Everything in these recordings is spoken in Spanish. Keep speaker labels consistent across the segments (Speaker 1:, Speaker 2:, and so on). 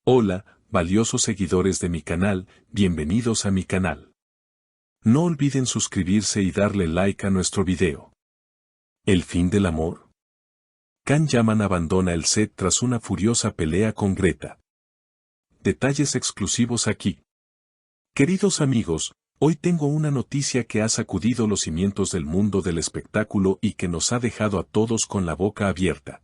Speaker 1: Hola, valiosos seguidores de mi canal, bienvenidos a mi canal. No olviden suscribirse y darle like a nuestro video. ¿El fin del amor? Can Yaman abandona el set tras una furiosa pelea con Greta. Detalles exclusivos aquí. Queridos amigos, hoy tengo una noticia que ha sacudido los cimientos del mundo del espectáculo y que nos ha dejado a todos con la boca abierta.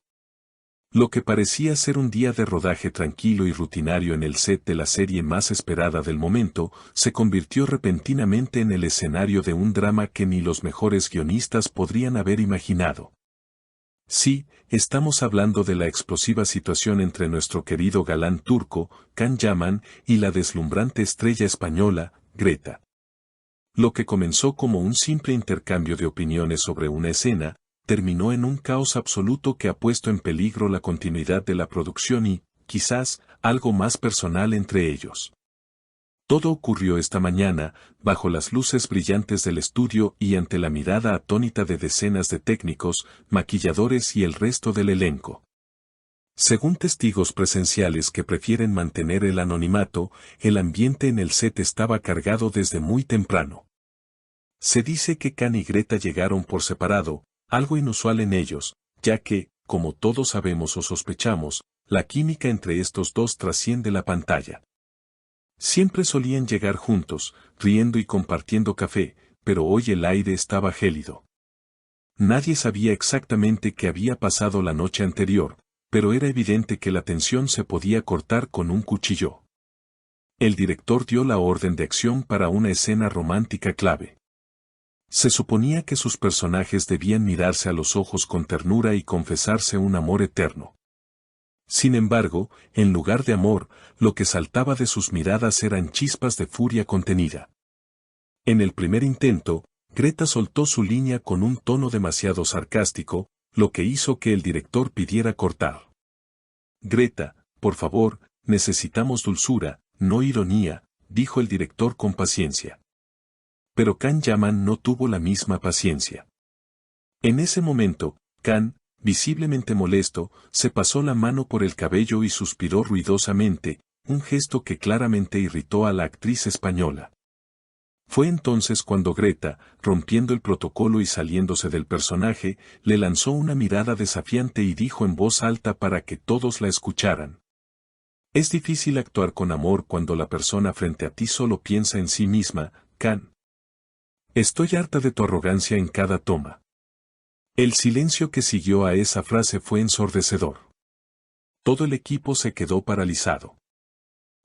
Speaker 1: Lo que parecía ser un día de rodaje tranquilo y rutinario en el set de la serie más esperada del momento, se convirtió repentinamente en el escenario de un drama que ni los mejores guionistas podrían haber imaginado. Sí, estamos hablando de la explosiva situación entre nuestro querido galán turco, Can Yaman, y la deslumbrante estrella española, Greta. Lo que comenzó como un simple intercambio de opiniones sobre una escena, terminó en un caos absoluto que ha puesto en peligro la continuidad de la producción y, quizás, algo más personal entre ellos. Todo ocurrió esta mañana, bajo las luces brillantes del estudio y ante la mirada atónita de decenas de técnicos, maquilladores y el resto del elenco. Según testigos presenciales que prefieren mantener el anonimato, el ambiente en el set estaba cargado desde muy temprano. Se dice que Can y Greta llegaron por separado, algo inusual en ellos, ya que, como todos sabemos o sospechamos, la química entre estos dos trasciende la pantalla. Siempre solían llegar juntos, riendo y compartiendo café, pero hoy el aire estaba gélido. Nadie sabía exactamente qué había pasado la noche anterior, pero era evidente que la tensión se podía cortar con un cuchillo. El director dio la orden de acción para una escena romántica clave. Se suponía que sus personajes debían mirarse a los ojos con ternura y confesarse un amor eterno. Sin embargo, en lugar de amor, lo que saltaba de sus miradas eran chispas de furia contenida. En el primer intento, Greta soltó su línea con un tono demasiado sarcástico, lo que hizo que el director pidiera cortar. Greta, por favor, necesitamos dulzura, no ironía, dijo el director con paciencia. Pero Can Yaman no tuvo la misma paciencia. En ese momento, Can, visiblemente molesto, se pasó la mano por el cabello y suspiró ruidosamente, un gesto que claramente irritó a la actriz española. Fue entonces cuando Greta, rompiendo el protocolo y saliéndose del personaje, le lanzó una mirada desafiante y dijo en voz alta para que todos la escucharan. Es difícil actuar con amor cuando la persona frente a ti solo piensa en sí misma, Can. Estoy harta de tu arrogancia en cada toma. El silencio que siguió a esa frase fue ensordecedor. Todo el equipo se quedó paralizado.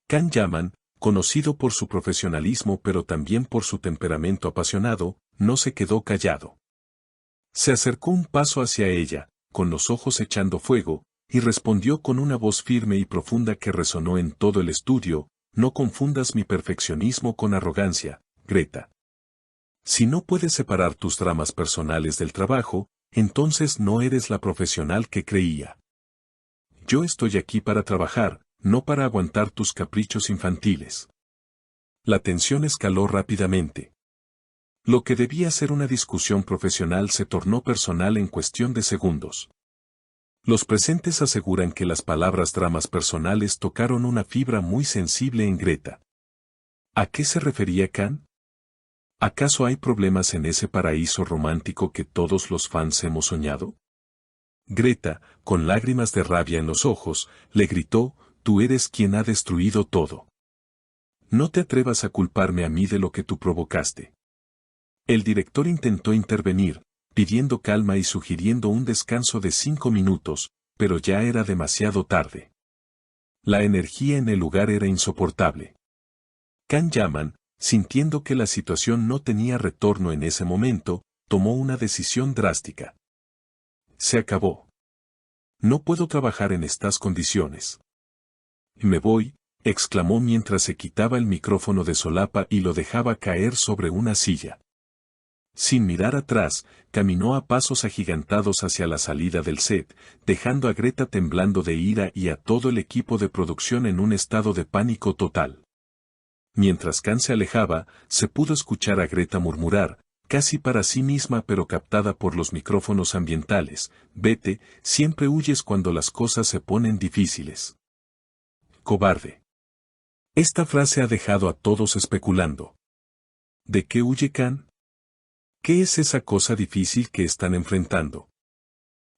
Speaker 1: Can Yaman, conocido por su profesionalismo pero también por su temperamento apasionado, no se quedó callado. Se acercó un paso hacia ella, con los ojos echando fuego, y respondió con una voz firme y profunda que resonó en todo el estudio: no confundas mi perfeccionismo con arrogancia, Greta. Si no puedes separar tus dramas personales del trabajo, entonces no eres la profesional que creía. Yo estoy aquí para trabajar, no para aguantar tus caprichos infantiles. La tensión escaló rápidamente. Lo que debía ser una discusión profesional se tornó personal en cuestión de segundos. Los presentes aseguran que las palabras dramas personales tocaron una fibra muy sensible en Greta. ¿A qué se refería Can? ¿Acaso hay problemas en ese paraíso romántico que todos los fans hemos soñado? Greta, con lágrimas de rabia en los ojos, le gritó: tú eres quien ha destruido todo. No te atrevas a culparme a mí de lo que tú provocaste. El director intentó intervenir, pidiendo calma y sugiriendo un descanso de 5 minutos, pero ya era demasiado tarde. La energía en el lugar era insoportable. Can Yaman, sintiendo que la situación no tenía retorno en ese momento, tomó una decisión drástica. Se acabó. No puedo trabajar en estas condiciones. Me voy, exclamó mientras se quitaba el micrófono de solapa y lo dejaba caer sobre una silla. Sin mirar atrás, caminó a pasos agigantados hacia la salida del set, dejando a Greta temblando de ira y a todo el equipo de producción en un estado de pánico total. Mientras Can se alejaba, se pudo escuchar a Greta murmurar, casi para sí misma pero captada por los micrófonos ambientales: vete, siempre huyes cuando las cosas se ponen difíciles. cobarde. Esta frase ha dejado a todos especulando. ¿De qué huye Can? ¿Qué es esa cosa difícil que están enfrentando?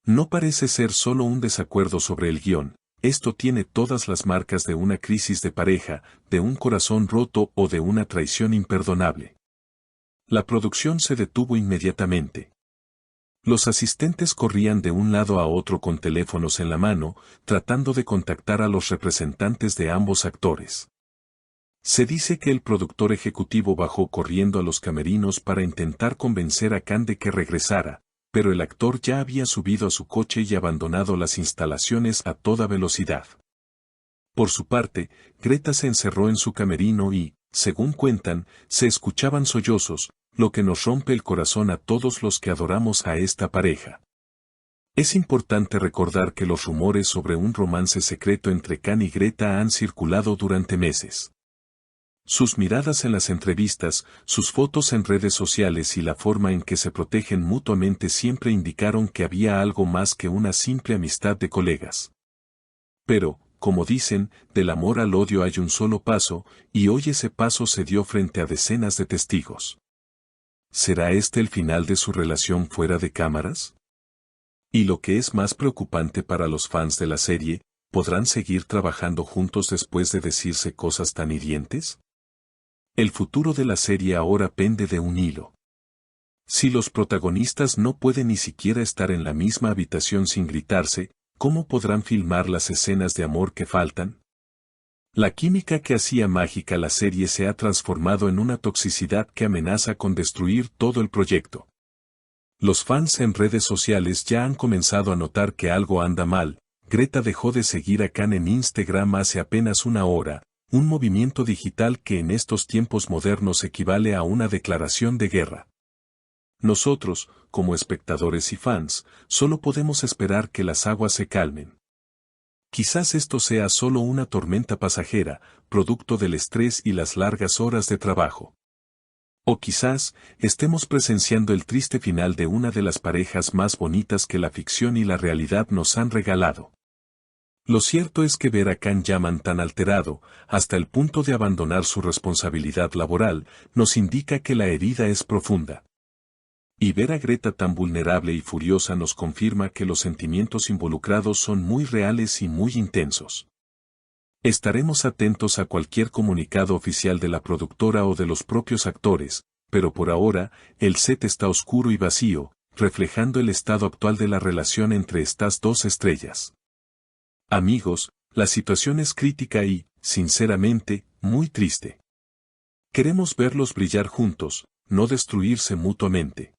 Speaker 1: No parece ser solo un desacuerdo sobre el guión, esto tiene todas las marcas de una crisis de pareja, de un corazón roto o de una traición imperdonable. La producción se detuvo inmediatamente. Los asistentes corrían de un lado a otro con teléfonos en la mano, tratando de contactar a los representantes de ambos actores. Se dice que el productor ejecutivo bajó corriendo a los camerinos para intentar convencer a Can de que regresara, pero el actor ya había subido a su coche y abandonado las instalaciones a toda velocidad. Por su parte, Greta se encerró en su camerino y, según cuentan, se escuchaban sollozos, lo que nos rompe el corazón a todos los que adoramos a esta pareja. Es importante recordar que los rumores sobre un romance secreto entre Can y Greta han circulado durante meses. Sus miradas en las entrevistas, sus fotos en redes sociales y la forma en que se protegen mutuamente siempre indicaron que había algo más que una simple amistad de colegas. Pero, como dicen, del amor al odio hay un solo paso, y hoy ese paso se dio frente a decenas de testigos. ¿Será este el final de su relación fuera de cámaras? Y lo que es más preocupante para los fans de la serie, ¿podrán seguir trabajando juntos después de decirse cosas tan hirientes? El futuro de la serie ahora pende de un hilo. Si los protagonistas no pueden ni siquiera estar en la misma habitación sin gritarse, ¿cómo podrán filmar las escenas de amor que faltan? La química que hacía mágica la serie se ha transformado en una toxicidad que amenaza con destruir todo el proyecto. Los fans en redes sociales ya han comenzado a notar que algo anda mal. Greta dejó de seguir a Can en Instagram hace apenas una hora, un movimiento digital que en estos tiempos modernos equivale a una declaración de guerra. Nosotros, como espectadores y fans, solo podemos esperar que las aguas se calmen. Quizás esto sea solo una tormenta pasajera, producto del estrés y las largas horas de trabajo. O quizás, estemos presenciando el triste final de una de las parejas más bonitas que la ficción y la realidad nos han regalado. Lo cierto es que ver a Can Yaman tan alterado, hasta el punto de abandonar su responsabilidad laboral, nos indica que la herida es profunda. Y ver a Greta tan vulnerable y furiosa nos confirma que los sentimientos involucrados son muy reales y muy intensos. Estaremos atentos a cualquier comunicado oficial de la productora o de los propios actores, pero por ahora, el set está oscuro y vacío, reflejando el estado actual de la relación entre estas dos estrellas. Amigos, la situación es crítica y, sinceramente, muy triste. Queremos verlos brillar juntos, no destruirse mutuamente.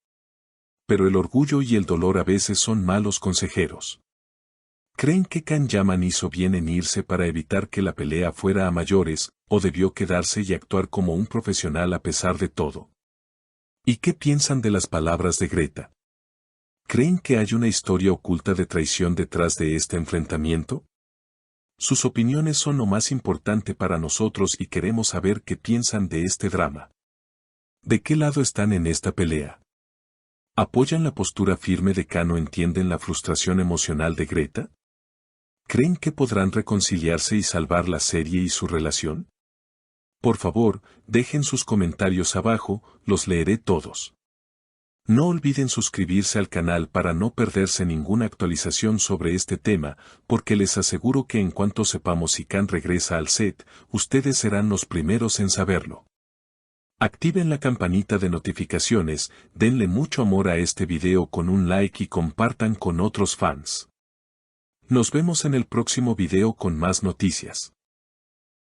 Speaker 1: Pero el orgullo y el dolor a veces son malos consejeros. ¿Creen que Can Yaman hizo bien en irse para evitar que la pelea fuera a mayores, o debió quedarse y actuar como un profesional a pesar de todo? ¿Y qué piensan de las palabras de Greta? ¿Creen que hay una historia oculta de traición detrás de este enfrentamiento? Sus opiniones son lo más importante para nosotros y queremos saber qué piensan de este drama. ¿De qué lado están en esta pelea? ¿Apoyan la postura firme de Can o entienden la frustración emocional de Greta? ¿Creen que podrán reconciliarse y salvar la serie y su relación? Por favor, dejen sus comentarios abajo, los leeré todos. No olviden suscribirse al canal para no perderse ninguna actualización sobre este tema, porque les aseguro que en cuanto sepamos si Can regresa al set, ustedes serán los primeros en saberlo. Activen la campanita de notificaciones, denle mucho amor a este video con un like y compartan con otros fans. Nos vemos en el próximo video con más noticias.